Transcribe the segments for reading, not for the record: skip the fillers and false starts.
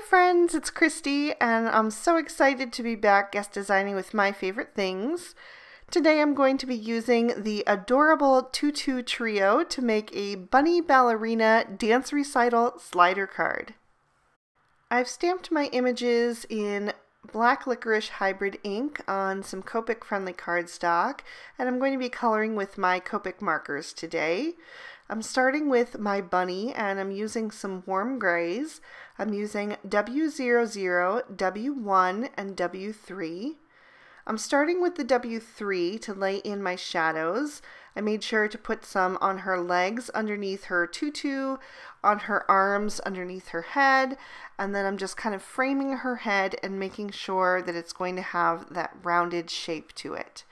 friends, it's Christy, and I'm so excited to be back guest designing with my favorite things. Today I'm going to be using the adorable Tutu Trio to make a bunny ballerina dance recital slider card. I've stamped my images in black licorice hybrid ink on some Copic friendly cardstock, and I'm going to be coloring with my Copic markers today. I'm starting with my bunny and I'm using some warm grays. I'm using W00, W1, and W3. I'm starting with the W3 to lay in my shadows. I made sure to put some on her legs underneath her tutu, on her arms underneath her head, and then I'm just kind of framing her head and making sure that it's going to have that rounded shape to it.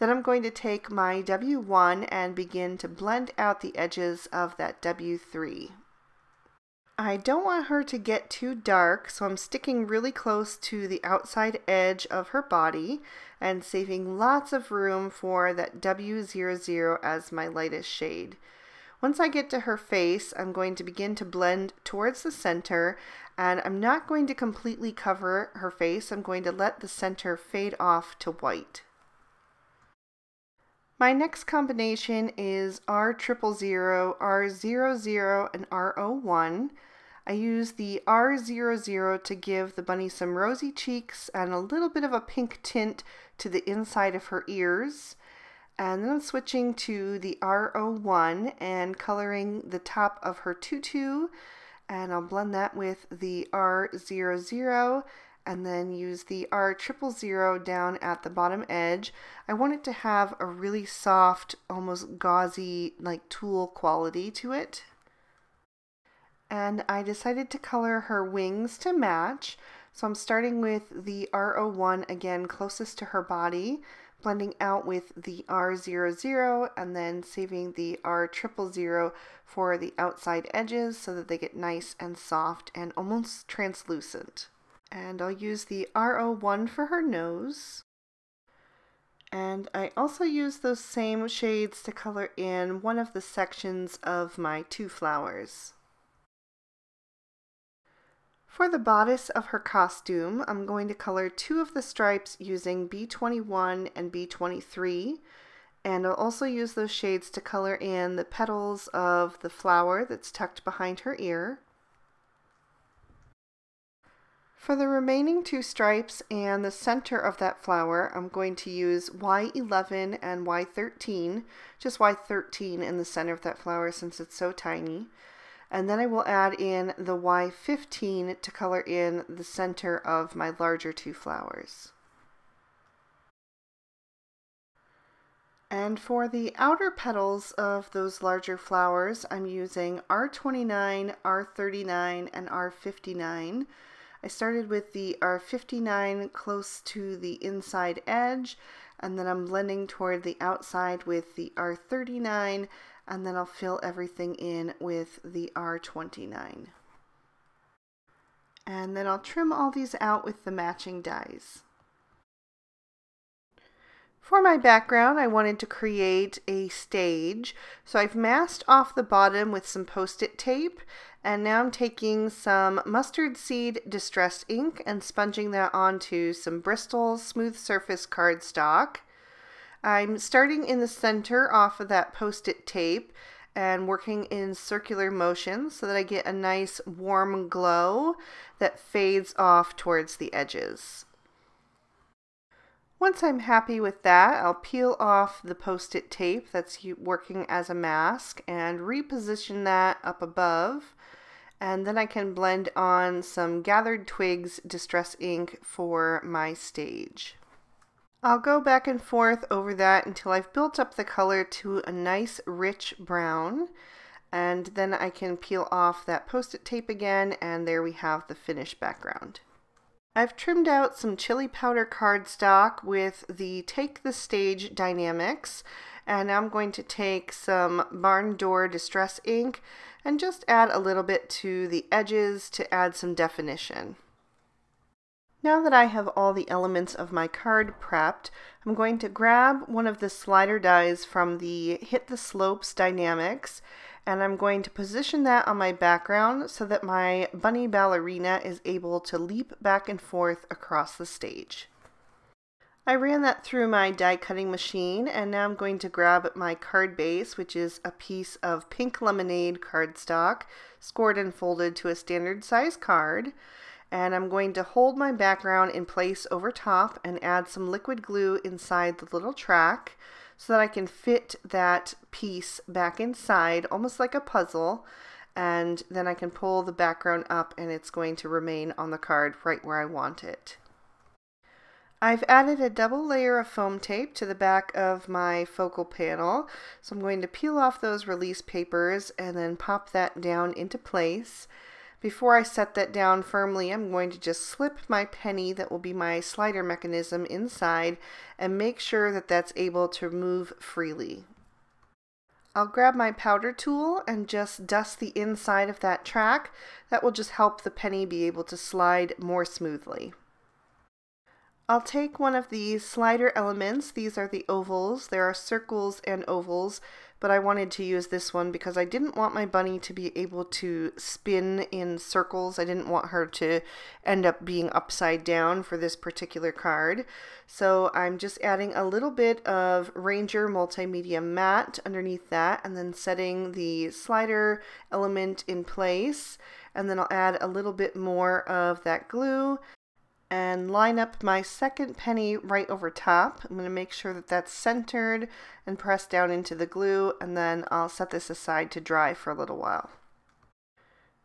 Then I'm going to take my W1 and begin to blend out the edges of that W3. I don't want her to get too dark, so I'm sticking really close to the outside edge of her body and saving lots of room for that W00 as my lightest shade. Once I get to her face, I'm going to begin to blend towards the center, and I'm not going to completely cover her face. I'm going to let the center fade off to white. My next combination is R000, R00, and R01. I use the R00 to give the bunny some rosy cheeks and a little bit of a pink tint to the inside of her ears. And then I'm switching to the R01 and coloring the top of her tutu, and I'll blend that with the R00. And then use the R000 down at the bottom edge. I want it to have a really soft, almost gauzy, like tulle quality to it. And I decided to color her wings to match. So I'm starting with the R01 again closest to her body, blending out with the R00, and then saving the R000 for the outside edges so that they get nice and soft and almost translucent. And I'll use the R01 for her nose. And I also use those same shades to color in one of the sections of my two flowers. For the bodice of her costume, I'm going to color two of the stripes using B21 and B23. And I'll also use those shades to color in the petals of the flower that's tucked behind her ear. For the remaining two stripes and the center of that flower, I'm going to use Y11 and Y13, just Y13 in the center of that flower since it's so tiny. And then I will add in the Y15 to color in the center of my larger two flowers. And for the outer petals of those larger flowers, I'm using R29, R39, and R59. I started with the R59 close to the inside edge, and then I'm blending toward the outside with the R39, and then I'll fill everything in with the R29. And then I'll trim all these out with the matching dies. For my background, I wanted to create a stage, so I've masked off the bottom with some post-it tape, and now I'm taking some mustard seed distress ink and sponging that onto some Bristol smooth surface cardstock. I'm starting in the center off of that post-it tape and working in circular motion so that I get a nice warm glow that fades off towards the edges. Once I'm happy with that, I'll peel off the post-it tape that's working as a mask and reposition that up above. And then I can blend on some Gathered Twigs distress ink for my stage. I'll go back and forth over that until I've built up the color to a nice rich brown. And then I can peel off that post-it tape again, and there we have the finished background. I've trimmed out some chili powder cardstock with the Take the Stage Die-namics, and now I'm going to take some Barn Door Distress ink and just add a little bit to the edges to add some definition. Now that I have all the elements of my card prepped, I'm going to grab one of the slider dies from the Hit the Slopes Die-namics, and I'm going to position that on my background so that my bunny ballerina is able to leap back and forth across the stage. I ran that through my die cutting machine, and now I'm going to grab my card base, which is a piece of pink lemonade cardstock, scored and folded to a standard size card. And I'm going to hold my background in place over top and add some liquid glue inside the little track so that I can fit that piece back inside, almost like a puzzle, and then I can pull the background up and it's going to remain on the card right where I want it. I've added a double layer of foam tape to the back of my focal panel, so I'm going to peel off those release papers and then pop that down into place. Before I set that down firmly, I'm going to just slip my penny that will be my slider mechanism inside and make sure that that's able to move freely. I'll grab my powder tool and just dust the inside of that track. That will just help the penny be able to slide more smoothly. I'll take one of these slider elements. These are the ovals. There are circles and ovals, but I wanted to use this one because I didn't want my bunny to be able to spin in circles. I didn't want her to end up being upside down for this particular card. So I'm just adding a little bit of Ranger Multimedia Matte underneath that, and then setting the slider element in place. And then I'll add a little bit more of that glue and line up my second penny right over top. I'm going to make sure that that's centered and press down into the glue, and then I'll set this aside to dry for a little while.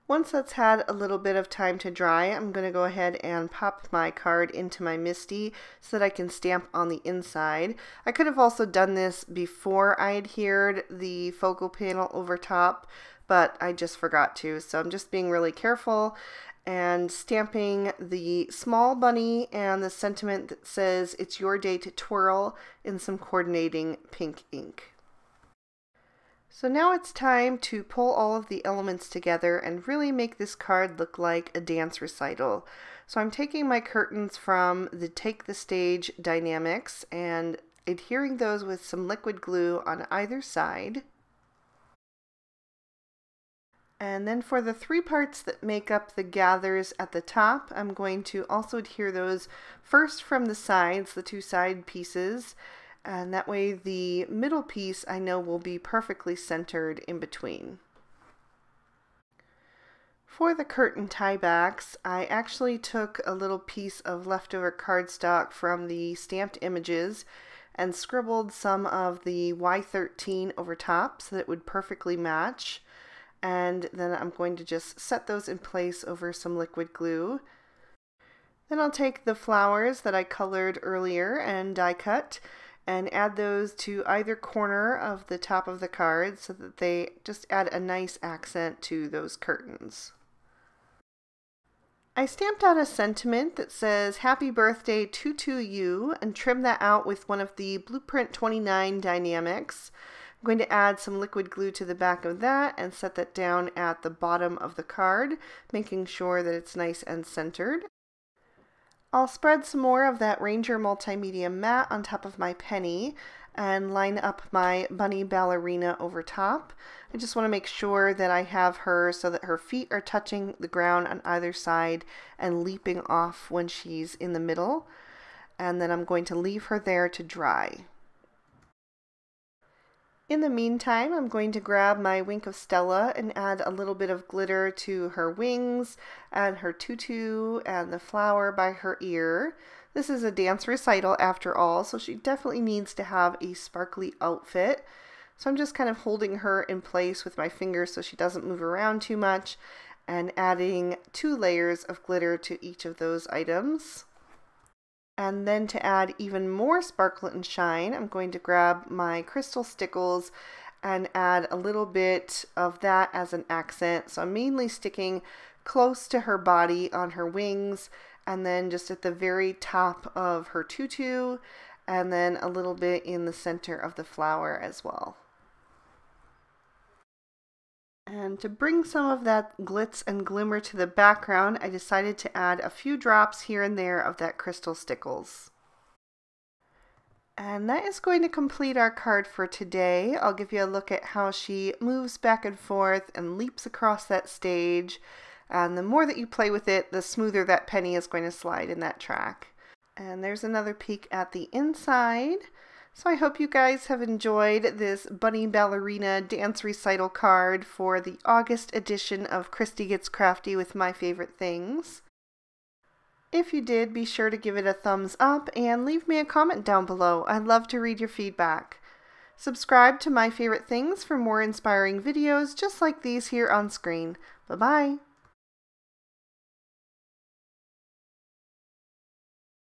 Once that's had a little bit of time to dry, I'm going to go ahead and pop my card into my MISTI so that I can stamp on the inside. I could have also done this before I adhered the focal panel over top, but I just forgot to, so I'm just being really careful and stamping the small bunny and the sentiment that says "It's your day to twirl" in some coordinating pink ink. So now it's time to pull all of the elements together and really make this card look like a dance recital. So I'm taking my curtains from the Take the Stage Die-namics and adhering those with some liquid glue on either side. And then for the three parts that make up the gathers at the top, I'm going to also adhere those first from the sides, the two side pieces, and that way the middle piece I know will be perfectly centered in between. For the curtain tiebacks, I actually took a little piece of leftover cardstock from the stamped images and scribbled some of the Y13 over top so that it would perfectly match. And then I'm going to just set those in place over some liquid glue. Then I'll take the flowers that I colored earlier and die cut and add those to either corner of the top of the card so that they just add a nice accent to those curtains. I stamped out a sentiment that says "Happy Birthday Tutu You" and trimmed that out with one of the Blueprint 29 Die-namics. I'm going to add some liquid glue to the back of that and set that down at the bottom of the card, making sure that it's nice and centered. I'll spread some more of that Ranger Multimedia Matte on top of my penny and line up my bunny ballerina over top. I just want to make sure that I have her so that her feet are touching the ground on either side and leaping off when she's in the middle. And then I'm going to leave her there to dry. In the meantime, I'm going to grab my Wink of Stella and add a little bit of glitter to her wings and her tutu and the flower by her ear. This is a dance recital after all, so she definitely needs to have a sparkly outfit. So I'm just kind of holding her in place with my fingers so she doesn't move around too much and adding 2 layers of glitter to each of those items. And then to add even more sparkle and shine, I'm going to grab my crystal stickles and add a little bit of that as an accent. So I'm mainly sticking close to her body on her wings, and then just at the very top of her tutu, and then a little bit in the center of the flower as well. And And to bring some of that glitz and glimmer to the background, I decided to add a few drops here and there of that crystal stickles. And that is going to complete our card for today. I'll give you a look at how she moves back and forth and leaps across that stage. And the more that you play with it, the smoother that penny is going to slide in that track. And there's another peek at the inside. So I hope you guys have enjoyed this Bunny Ballerina dance recital card for the August edition of Christy Gets Crafty with My Favorite Things. If you did, be sure to give it a thumbs up and leave me a comment down below. I'd love to read your feedback. Subscribe to My Favorite Things for more inspiring videos just like these here on screen. Bye-bye!